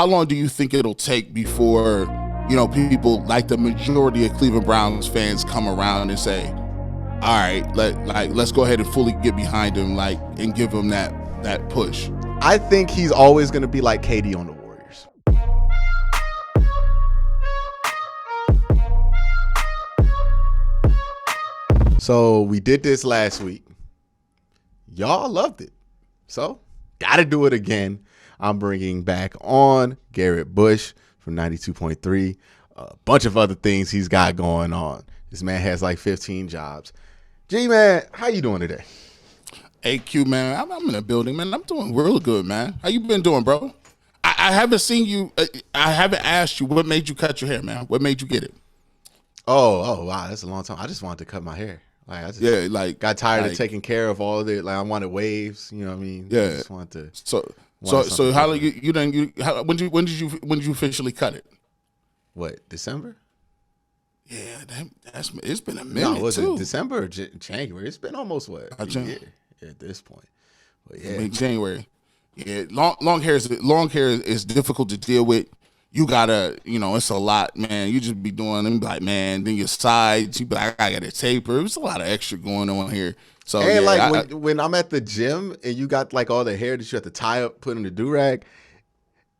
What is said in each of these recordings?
how long do you think it'll take before, people like the majority of Cleveland Browns fans come around and say, all right, let's go ahead and fully get behind him, and give him that push? I think he's always going to be like KD on the Warriors. So we did this last week. Y'all loved it. So got to do it again. I'm bringing back on GBUSH from 92.3. A bunch of other things he's got going on. This man has like 15 jobs. G, man, how you doing today? Hey, Q, man, I'm in the building, man. I'm doing real good, man. How you been doing, bro? I haven't seen you. I haven't asked you what made you cut your hair, man. What made you get it? Oh, wow, that's a long time. I just wanted to cut my hair. Got tired of taking care of all of it. I wanted waves. You know what I mean? Yeah. I just wanted to. So how when did you officially cut it? What, December? Yeah, it's been a minute. No, was too. it December or January? It's been almost a year at this point. But yeah, January. Yeah, long hair is difficult to deal with. You gotta, it's a lot, man. You just be doing them, like, man. Then your sides, you be like, I got a taper. There's a lot of extra going on here. So and when I'm at the gym and you got like all the hair that you have to tie up, put in the do-rag,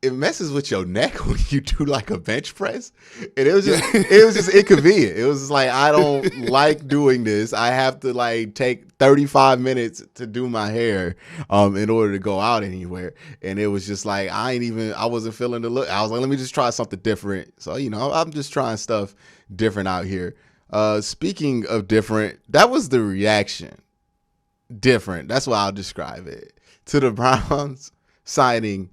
it messes with your neck when you do like a bench press. And it was just inconvenient. It was just like, I don't like doing this. I have to like take 35 minutes to do my hair in order to go out anywhere. And it was just like, I wasn't feeling the look. I was like, let me just try something different. So, I'm just trying stuff different out here. Speaking of different, that was the reaction. Different. That's what I'll describe it. To the Browns signing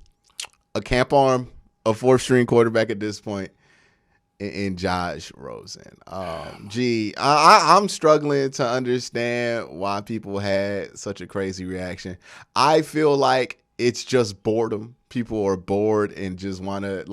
a camp arm, a fourth-string quarterback at this point, in Josh Rosen. I'm struggling to understand why people had such a crazy reaction. I feel like it's just boredom. People are bored and just want to,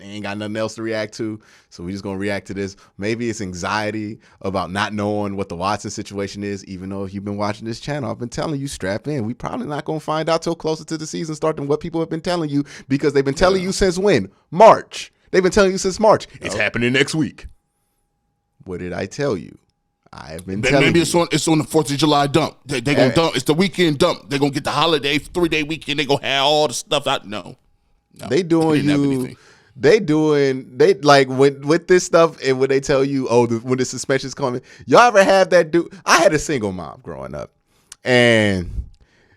ain't got nothing else to react to, so we just going to react to this. Maybe it's anxiety about not knowing what the Watson situation is, even though if you've been watching this channel, I've been telling you, strap in. We probably not going to find out till closer to the season start than what people have been telling you, because they've been telling you since when? March. They've been telling you since March. It's happening next week. What did I tell you? I have been telling maybe you. it's on the 4th of July dump. They gonna dump. It's the weekend dump. They're gonna get the holiday 3-day weekend. They gonna have all the stuff out. No. They doing you. They like with this stuff, and when they tell you, when the suspension's coming, y'all ever have that dude? I had a single mom growing up, and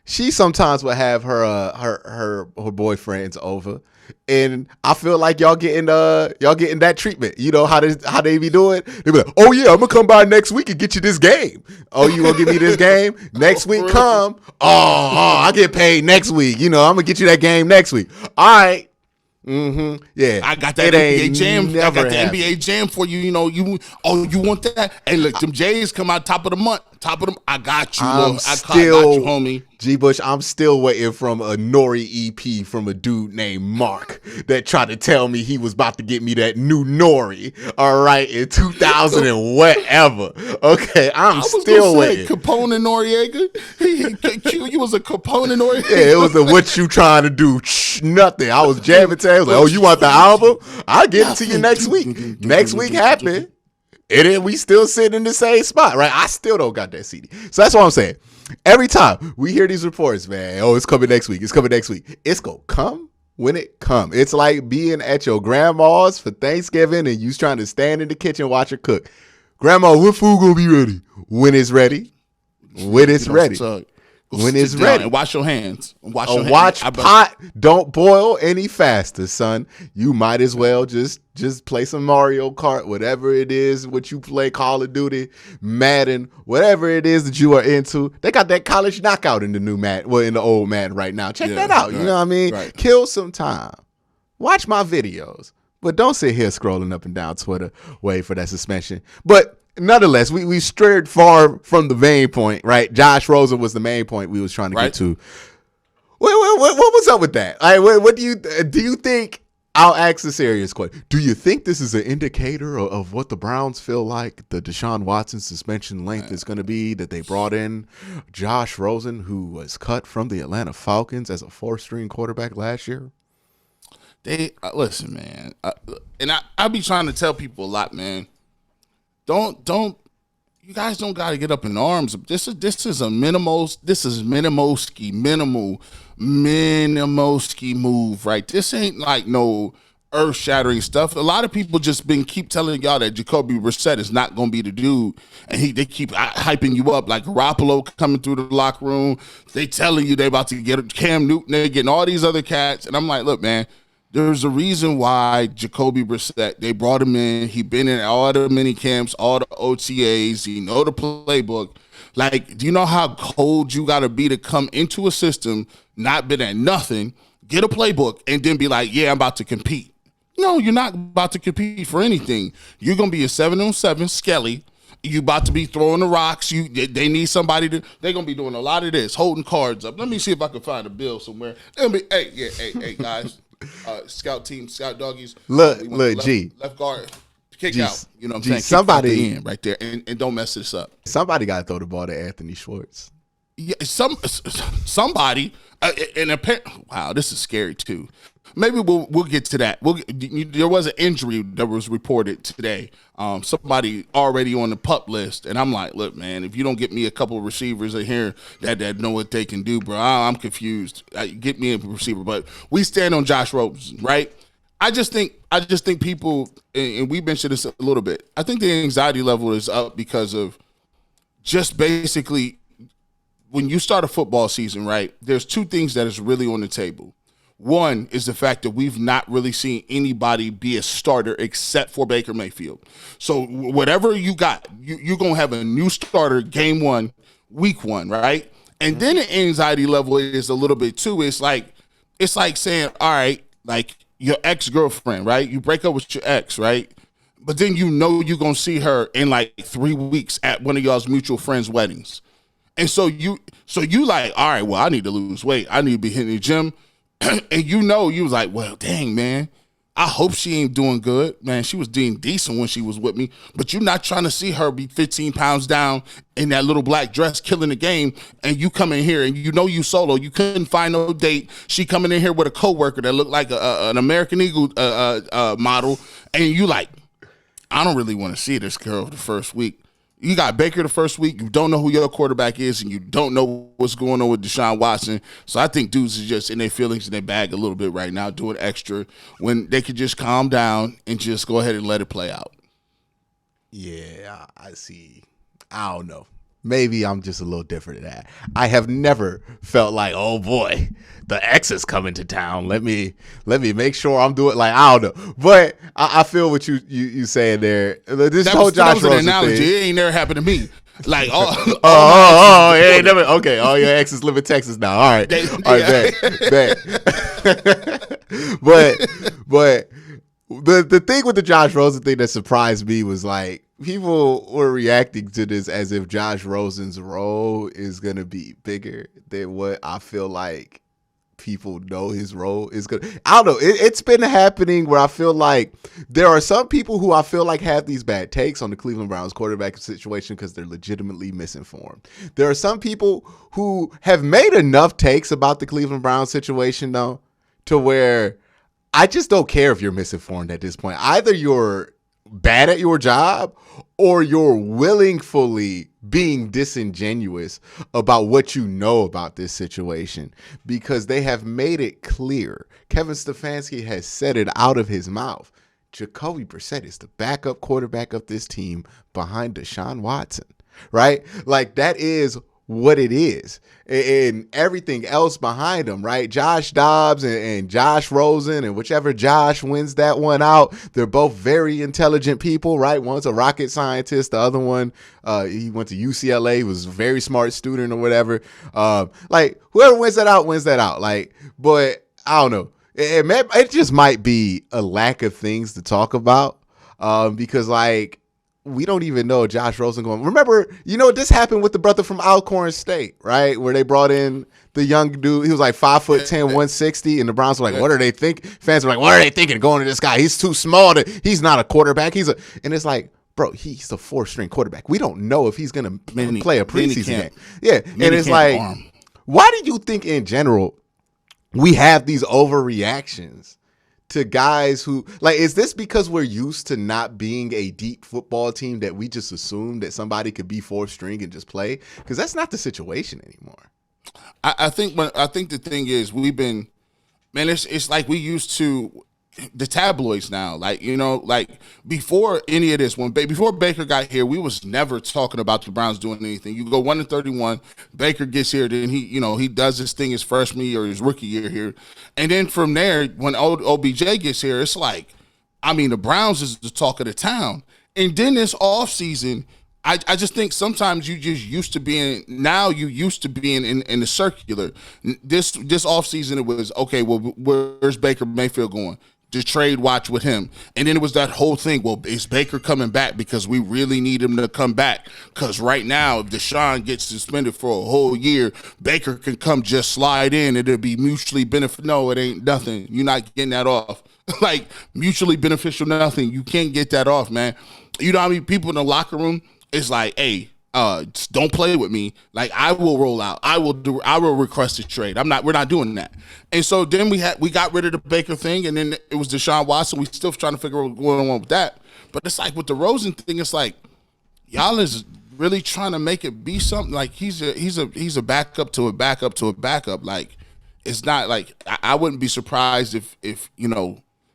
she sometimes would have her boyfriends over. And I feel like y'all getting that treatment. You know how they be doing? They be like, oh yeah, I'm gonna come by next week and get you this game. Oh, you gonna give me this game? Next week come. Oh, I get paid next week. I'm gonna get you that game next week. All right. Mm-hmm. Yeah. I got that NBA Jam. I got the NBA Jam for you. You want that? Hey, look, them J's come out top of the month. Top of them. I got you. I got you, homie. GBUSH, I'm still waiting from a Nori EP from a dude named Mark that tried to tell me he was about to get me that new Nori, all right, in 2000 and whatever. Okay, I'm still waiting. Capone and Noriega? You was a Capone and Noriega? Yeah, it was a what you trying to do? Nothing. I was jamming to it. I was like, you want the album? I'll get it to you next week. Next week happened. And then we still sitting in the same spot, right? I still don't got that CD. So that's what I'm saying. Every time we hear these reports, man, it's coming next week. It's coming next week. It's going to come when it come. It's like being at your grandma's for Thanksgiving and you trying to stand in the kitchen, watch her cook. Grandma, what food going to be ready? When it's ready. When it's ready. When it's ready. And wash your hands. Watch pot don't boil any faster, son. You might as well just play some Mario Kart, whatever it is, what you play, Call of Duty, Madden, whatever it is that you are into. They got that college knockout in the new Madden, in the old Madden right now. Check that out. Right, you know what I mean? Right. Kill some time. Watch my videos. But don't sit here scrolling up and down Twitter waiting for that suspension. But nonetheless, we strayed far from the main point, right? Josh Rosen was the main point we was trying to get to. What was up with that? What do you think? I'll ask a serious question. Do you think this is an indicator of what the Browns feel like the Deshaun Watson suspension length is going to be, that they brought in Josh Rosen, who was cut from the Atlanta Falcons as a fourth-string quarterback last year? They listen, man, and I be trying to tell people a lot, man. Don't you guys don't got to get up in arms. This is a minimal. This is minimalski move, right? This ain't like no earth shattering stuff. A lot of people just keep telling y'all that Jacoby Brissett is not going to be the dude, and they keep hyping you up like Garoppolo coming through the locker room. They telling you they about to get Cam Newton, they're getting all these other cats, and I'm like, look, man. There's a reason why Jacoby Brissett, they brought him in. He been in all the mini camps, all the OTAs. He know the playbook. Like, do you know how cold you got to be to come into a system, not been at nothing, get a playbook, and then be like, yeah, I'm about to compete? No, you're not about to compete for anything. You're going to be a 7-on-7 skelly. You about to be throwing the rocks. They need somebody to. They're gonna be doing a lot of this, holding cards up. Let me see if I can find a bill somewhere. Hey, guys. Scout team, scout doggies. Look, left guard, kick out. You know what I'm saying? Somebody in right there, and don't mess this up. Somebody got to throw the ball to Anthony Schwartz. Yeah, somebody. Wow, this is scary too. Maybe we'll get to that. There was an injury that was reported today. Somebody already on the PUP list, and I'm like, look, man, if you don't get me a couple of receivers in here that know what they can do, bro, I'm confused. Get me a receiver, but we stand on Josh Rosen, right? I just think people, and we mentioned this a little bit. I think the anxiety level is up because of just basically when you start a football season, right? There's two things that is really on the table. One is the fact that we've not really seen anybody be a starter except for Baker Mayfield. So whatever you got, you're going to have a new starter game one, week one, right? And then the anxiety level is a little bit too. It's like saying, all right, like your ex-girlfriend, right? You break up with your ex, right? But then you know you're going to see her in like 3 weeks at one of y'all's mutual friends' weddings. And so you like, all right, well, I need to lose weight. I need to be hitting the gym. And you was like, well, dang, man, I hope she ain't doing good. Man, she was doing decent when she was with me, but you're not trying to see her be 15 pounds down in that little black dress killing the game, and you come in here and you solo. You couldn't find no date. She coming in here with a coworker that looked like an American Eagle model, and you like, I don't really want to see this girl the first week. You got Baker the first week. You don't know who your quarterback is, and you don't know what's going on with Deshaun Watson. So I think dudes are just in their feelings in their bag a little bit right now, doing extra when they could just calm down and just go ahead and let it play out. Yeah, I see. I don't know. Maybe I'm just a little different than that. I have never felt like, oh boy, the ex is coming to town. Let me make sure I'm doing like I don't know. But I feel what you saying there. This whole Josh Rosen analogy. Thing. It ain't never happened to me. Like it ain't never okay. All your exes live in Texas now. All right, bet. But the thing with the Josh Rosen thing that surprised me was like people were reacting to this as if Josh Rosen's role is going to be bigger than what I feel like people know his role is going to. I don't know. It's been happening where I feel like there are some people who I feel like have these bad takes on the Cleveland Browns quarterback situation because they're legitimately misinformed. There are some people who have made enough takes about the Cleveland Browns situation, though, to where I just don't care if you're misinformed at this point. Either you're bad at your job or you're willingly being disingenuous about what you know about this situation because they have made it clear. Kevin Stefanski has said it out of his mouth. Jacoby Brissett is the backup quarterback of this team behind Deshaun Watson, right? Like that is what it is, and everything else behind them, right? Josh Dobbs and Josh Rosen, and whichever Josh wins that one out, they're both very intelligent people, right? One's a rocket scientist, the other one, he went to UCLA, was a very smart student or whatever. Like whoever wins that out. Like, but I don't know. It just might be a lack of things to talk about, because like, we don't even know Josh Rosen going. Remember, this happened with the brother from Alcorn State, right? Where they brought in the young dude. He was like 5'10", 160, and the Browns were like, "What are they think?" Fans were like, "What are they thinking going to this guy? He's too small. He's not a quarterback. And it's like, bro, he's a 4-string quarterback. We don't know if he's gonna play a preseason game. Yeah, and it's like, why do you think in general we have these overreactions to guys who like, is this because we're used to not being a deep football team that we just assume that somebody could be fourth string and just play? Because that's not the situation anymore. I think the thing is we've been, man, it's like we used to the tabloids now. Like, like before any of this, before Baker got here, we was never talking about the Browns doing anything. You go 1-31, Baker gets here, then he does his thing his freshman year or his rookie year here. And then from there, when OBJ gets here, it's like, I mean, the Browns is the talk of the town. And then this offseason, I just think sometimes you just used to being in the circular. This offseason, it was, okay, well, where's Baker Mayfield going? To trade watch with him. And then it was that whole thing, well, is Baker coming back because we really need him to come back? Because right now, if DESHAUN gets suspended for a whole year, Baker can come just slide in and it'll be mutually beneficial. No, it ain't nothing. You're not getting that off. Like, mutually beneficial, nothing. You can't get that off, man. You know how many people in the locker room, it's like, hey, don't play with me. Like, I will roll out. I will request a trade. We're not doing that. And so then we got rid of the Baker thing, and then it was Deshaun Watson. We still trying to figure out what's going on with that. But it's like with the Rosen thing, it's like y'all is really trying to make it be something. Like he's a backup to a backup to a backup. Like, it's not like I wouldn't be surprised if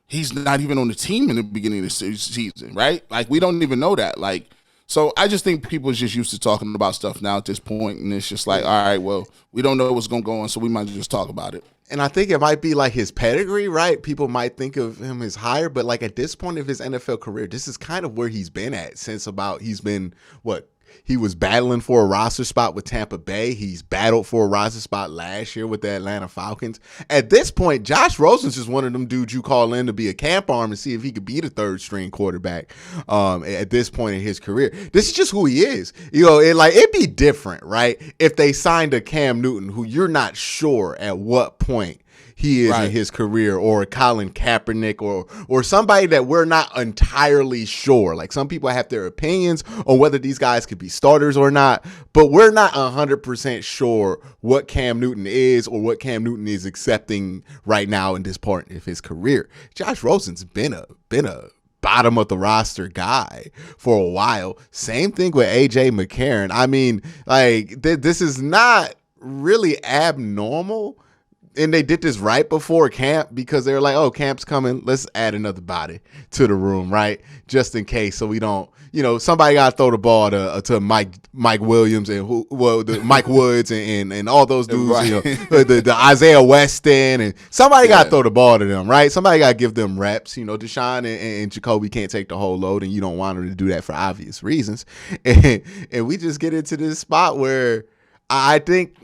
he's not even on the team in the beginning of the season, right? Like, we don't even know that. Like, so I just think people are just used to talking about stuff now at this point, and it's just like, all right, well, we don't know what's going to go on, so we might just talk about it. And I think it might be like his pedigree, right? People might think of him as higher, but like at this point of his NFL career, this is kind of where he's been at since he's been, he was battling for a roster spot with Tampa Bay. He's battled for a roster spot last year with the Atlanta Falcons. At this point, Josh Rosen's just one of them dudes you call in to be a camp arm and see if he could be the third string quarterback at this point in his career. This is just who he is. It'd be different, right? If they signed a Cam Newton who you're not sure at what point he is in his career, or Colin Kaepernick, or somebody that we're not entirely sure. Like, some people have their opinions on whether these guys could be starters or not, but we're not 100% sure what Cam Newton is or what Cam Newton is accepting right now in this part of his career. Josh Rosen's been a bottom of the roster guy for a while. Same thing with AJ McCarron. I mean, like, this is not really abnormal. And they did this right before camp because they were like, oh, camp's coming. Let's add another body to the room, right? Just in case, so we don't, somebody got to throw the ball to Mike Williams and Mike Woods and all those dudes, right. the Isaiah Weston, and somebody got to throw the ball to them, right? Somebody got to give them reps. DeShaun and Jacoby can't take the whole load, and you don't want them to do that for obvious reasons. And we just get into this spot where I think,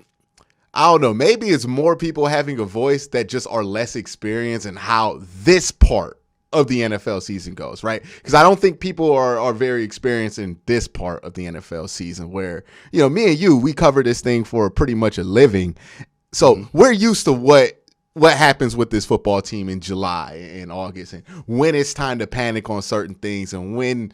I don't know, maybe it's more people having a voice that just are less experienced in how this part of the NFL season goes, right? Because I don't think people are very experienced in this part of the NFL season where, me and you, we cover this thing for pretty much a living. So we're used to what happens with this football team in July and August, and when it's time to panic on certain things and when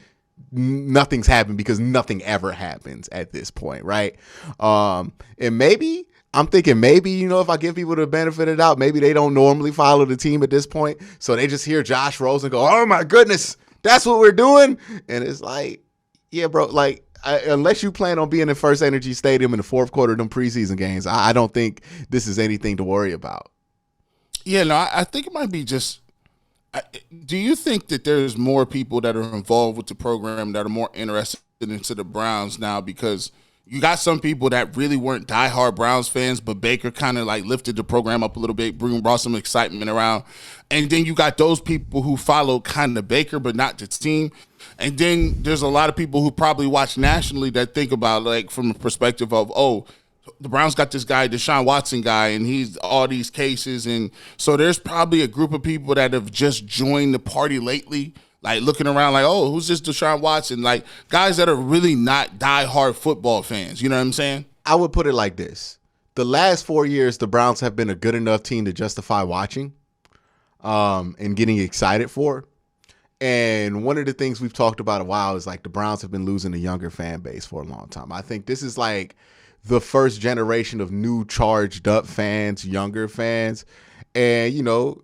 nothing's happened, because nothing ever happens at this point, right? And maybe I'm thinking if I give people the benefit of the doubt, maybe they don't normally follow the team at this point. So they just hear Josh Rosen go, oh my goodness, that's what we're doing. And it's like, yeah, bro, like, unless you plan on being in First Energy Stadium in the fourth quarter of them preseason games, I don't think this is anything to worry about. Yeah, no, I think it might be just, do you think that there's more people that are involved with the program that are more interested into the Browns now? Because you got some people that really weren't diehard Browns fans, but Baker kind of like lifted the program up a little bit, brought some excitement around. And then you got those people who follow kind of Baker, but not the team. And then there's a lot of people who probably watch nationally that think about, like, from a perspective of, oh, the Browns got this guy, Deshaun Watson guy, and he's all these cases. And so there's probably a group of people that have just joined the party lately, like looking around like, oh, who's this Deshaun Watson? Like, guys that are really not diehard football fans. You know what I'm saying? I would put it like this. The last 4 years, the Browns have been a good enough team to justify watching and getting excited for. And one of the things we've talked about a while is like the Browns have been losing a younger fan base for a long time. I think this is like the first generation of new charged up fans, younger fans. and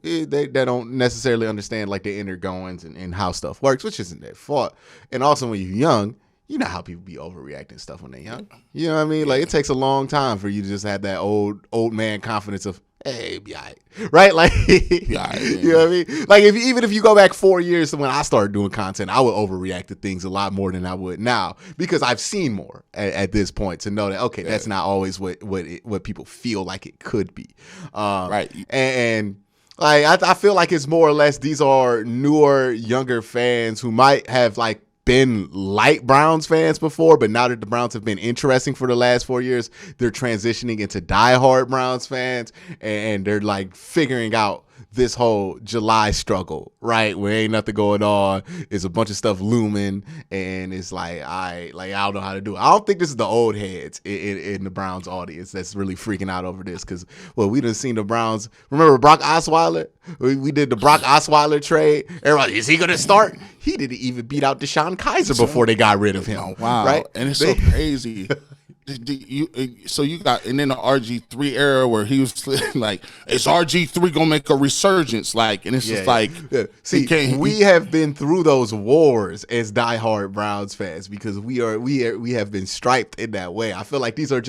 they don't necessarily understand like the inner goings and how stuff works, which isn't their fault. And also when you're young, you know how people be overreacting stuff when they're young. You know what I mean? Like, it takes a long time for you to just have that old man confidence of, hey, be all right. Right? Like, you know what I mean? Like, even if you go back 4 years to when I started doing content, I would overreact to things a lot more than I would now, because I've seen more at this point to know that, okay, that's not always what people feel like it could be. Right. And like, I feel like it's more or less these are newer, younger fans who might have like been light Browns fans before, but now that the Browns have been interesting for the last 4 years, they're transitioning into diehard Browns fans, and they're like figuring out this whole July struggle, right? Where ain't nothing going on. It's a bunch of stuff looming, and it's like, I don't know how to do it. I don't think this is the old heads in the Browns audience that's really freaking out over this, because, well, we done seen the Browns. Remember Brock Osweiler? We did the Brock Osweiler trade. Everybody, is he going to start? He didn't even beat out DeShaun Kaiser before they got rid of him. Oh, wow. Right? And it's so crazy. So you got, and then the RG3 era where he was like, is RG3 gonna make a resurgence? Like, and it's just like, see, we have been through those wars as diehard Browns fans, because we have been striped in that way. I feel like this is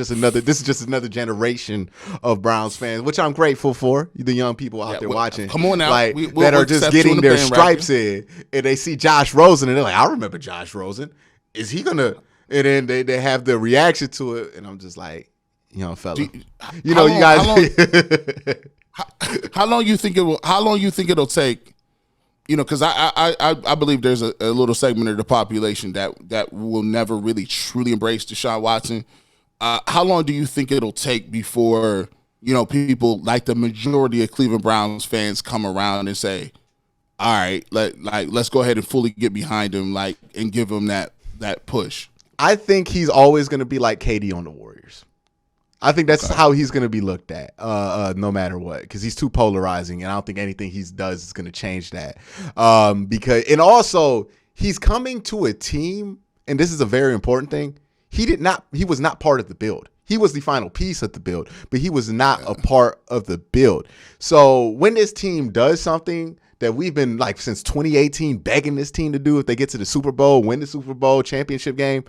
just another generation of Browns fans, which I'm grateful for. The young people out there watching, come on now, like, that are just getting their stripes in, and they see Josh Rosen and they're like, I remember Josh Rosen. Is he gonna? And then they have the reaction to it, and I'm just like, fella, you guys. How long you think it'll take? Because I believe there's a little segment of the population that will never really truly embrace Deshaun Watson. How long do you think it'll take before people like the majority of Cleveland Browns fans come around and say, all right, let's go ahead and fully get behind him, and give him that push? I think he's always going to be like KD on the Warriors. I think that's how he's going to be looked at, no matter what, because he's too polarizing, and I don't think anything he does is going to change that. And also he's coming to a team, and this is a very important thing. He was not part of the build. He was the final piece of the build, but he was not a part of the build. So when this team does something that we've been like since 2018 begging this team to do, if they get to the Super Bowl, win the Super Bowl championship game,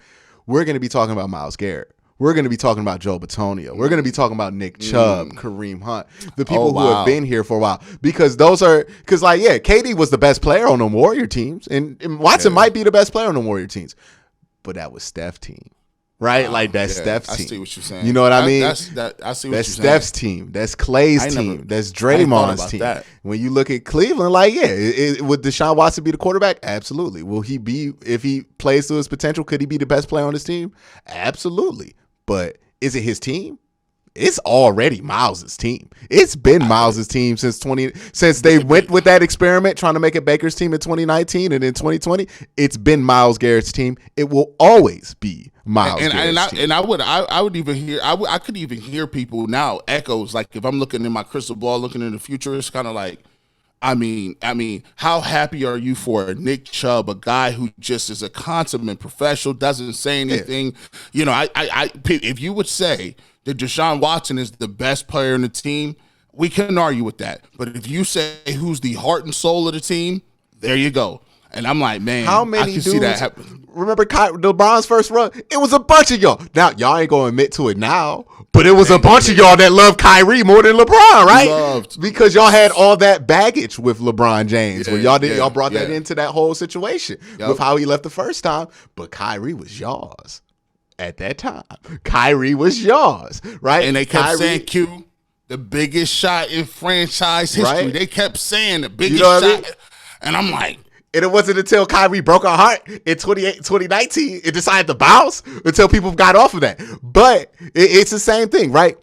we're going to be talking about Myles Garrett. We're going to be talking about Joe Batonio. We're going to be talking about Nick Chubb, Kareem Hunt, the people who have been here for a while. Because KD was the best player on the Warrior teams, and Watson might be the best player on the Warrior teams, but that was Steph's team. Right? That's Steph's team. I see what you're saying. You know what I mean? I see what you're saying. That's Steph's team. That's Clay's team. That's Draymond's team. That. When you look at Cleveland, would Deshaun Watson be the quarterback? Absolutely. Will he be, if he plays to his potential, could he be the best player on his team? Absolutely. But is it his team? It's already Miles' team. It's been Miles' team since they went with that experiment trying to make it Baker's team in 2019, and in 2020, it's been Myles Garrett's team. It will always be Myles Garrett's team. And I would even hear I could even hear people now echoes, like if I'm looking in my crystal ball, looking in the future, it's kind of like, I mean, how happy are you for Nick Chubb, a guy who just is a consummate professional, doesn't say anything? Yeah. If you would say that Deshaun Watson is the best player in the team, we couldn't argue with that. But if you say who's the heart and soul of the team, there you go. And I'm like, man, how many I can dudes see that happen. Remember the Browns' first run? It was a bunch of y'all. Now, y'all ain't going to admit to it now, but it was a bunch of y'all that loved Kyrie more than LeBron, right? Because y'all had all that baggage with LeBron James. When y'all brought that into that whole situation with how he left the first time. But Kyrie was yours at that time. Kyrie was yours, right? And they kept saying, Q, the biggest shot in franchise history. Right? They kept saying the biggest shot. I mean? And I'm like, and it wasn't until Kyrie broke our heart in 2019, it decided to bounce until people got off of that. But it's the same thing, right?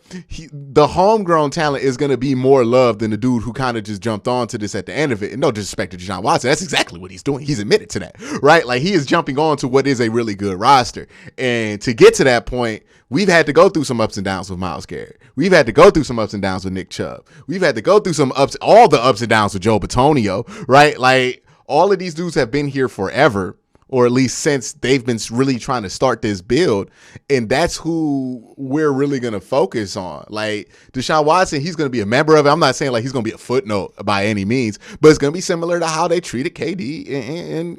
The homegrown talent is going to be more loved than the dude who kind of just jumped onto this at the end of it. And no disrespect to Deshaun Watson, that's exactly what he's doing. He's admitted to that, right? Like, he is jumping on to what is a really good roster. And to get to that point, we've had to go through some ups and downs with Myles Garrett. We've had to go through some ups and downs with Nick Chubb. We've had to go through all the ups and downs with Joe Batonio, right? Like, all of these dudes have been here forever, or at least since they've been really trying to start this build. And that's who we're really going to focus on. Like Deshaun Watson, he's going to be a member of it. I'm not saying like he's going to be a footnote by any means, but it's going to be similar to how they treated KD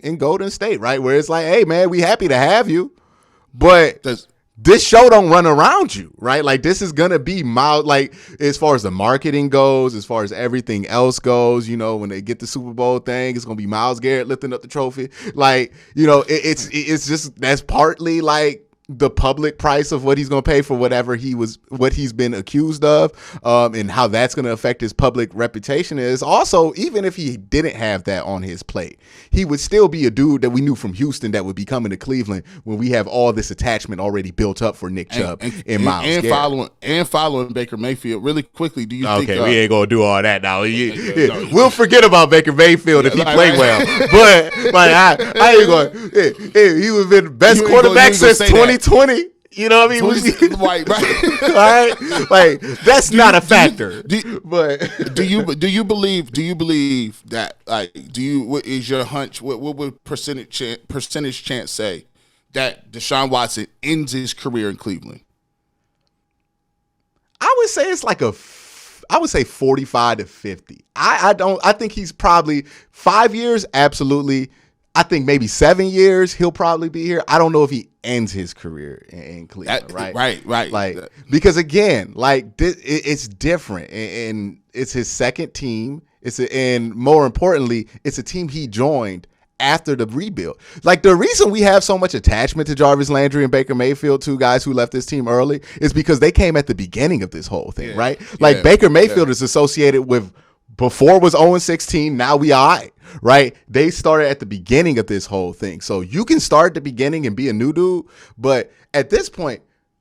in Golden State, right? Where it's like, hey, man, we happy to have you, but this show don't run around you, right? Like this is going to be mild, like as far as the marketing goes, as far as everything else goes, you know, when they get the Super Bowl thing, it's going to be Myles Garrett lifting up the trophy. Like, you know, it's just, that's partly like the public price of what he's going to pay for whatever what he's been accused of, and how that's going to affect his public reputation. Is also, even if he didn't have that on his plate, he would still be a dude that we knew from Houston that would be coming to Cleveland when we have all this attachment already built up for Nick Chubb and Myles Garrett. Following Baker Mayfield really quickly. Do you think? Okay, we ain't gonna do all that now. We'll forget about Baker Mayfield if he play well, but like I ain't going. He would have been the best quarterback since 2020. You know what I mean? Right. All right, like that's not a factor. But do you believe that, like, what is your hunch? What would percentage chance say that Deshaun Watson ends his career in Cleveland? I would say it's like I would say 45 to 50. I think he's probably 5 years. Absolutely. I think maybe 7 years he'll probably be here. I don't know if he ends his career in Cleveland, right? Right. Like, because again, like it's different, and it's his second team. And more importantly, it's a team he joined after the rebuild. Like the reason we have so much attachment to Jarvis Landry and Baker Mayfield, two guys who left this team early, is because they came at the beginning of this whole thing, right? Like Baker Mayfield is associated with, before was 0-16, now we all right, right? They started at the beginning of this whole thing. So you can start at the beginning and be a new dude, but at this point,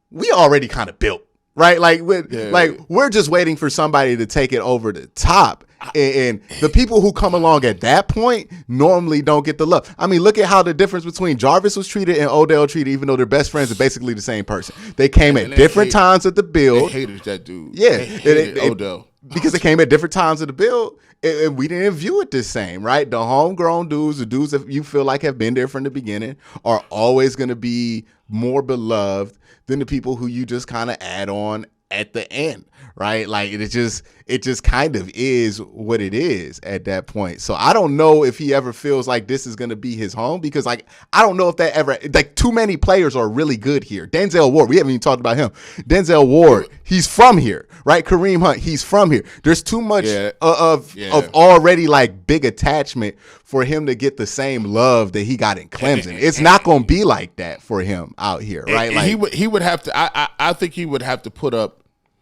we already kind of built, right? Like, we're just waiting for somebody to take it over the top. And the people who come along at that point normally don't get the love. I mean, look at how the difference between Jarvis was treated and Odell treated, even though they're best friends, are basically the same person. They came at different times of the build. They hated that dude. Yeah. They hated Odell. Because they came at different times of the build, and we didn't view it the same, right? The homegrown dudes, the dudes that you feel like have been there from the beginning, are always going to be more beloved than the people who you just kind of add on at the end, right? Like it just kind of is what it is at that point. So I don't know if he ever feels like this is going to be his home, because like I don't know if that ever, like, too many players are really good here. Denzel Ward, we haven't even talked about him. Denzel Ward, he's from here, right? Kareem Hunt, he's from here. There's too much of already like big attachment for him to get the same love that he got in Clemson. It's not going to be like that for him out here, right? Like he would have to. I think he would have to put up.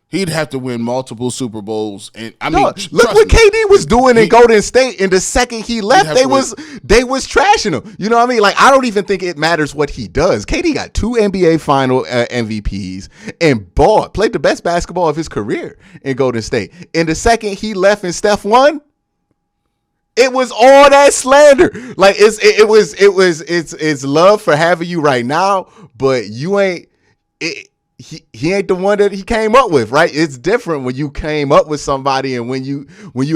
He'd have to win multiple Super Bowls, and I mean, look what KD was doing in Golden State. And the second he left, they was trashing him. You know what I mean? Like, I don't even think it matters what he does. KD got 2 NBA Final MVPs and played the best basketball of his career in Golden State. And the second he left and Steph won, it was all that slander. Like it's love for having you right now, but you ain't it. He ain't the one that he came up with, right? It's different when you came up with somebody and when you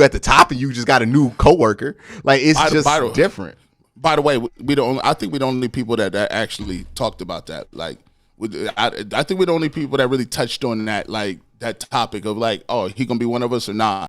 at the top and you just got a new coworker. Like it's different. By the way, I think we're the only people that actually talked about that. Like, I think we're the only people that really touched on that, like that topic of like, oh, he gonna be one of us or not.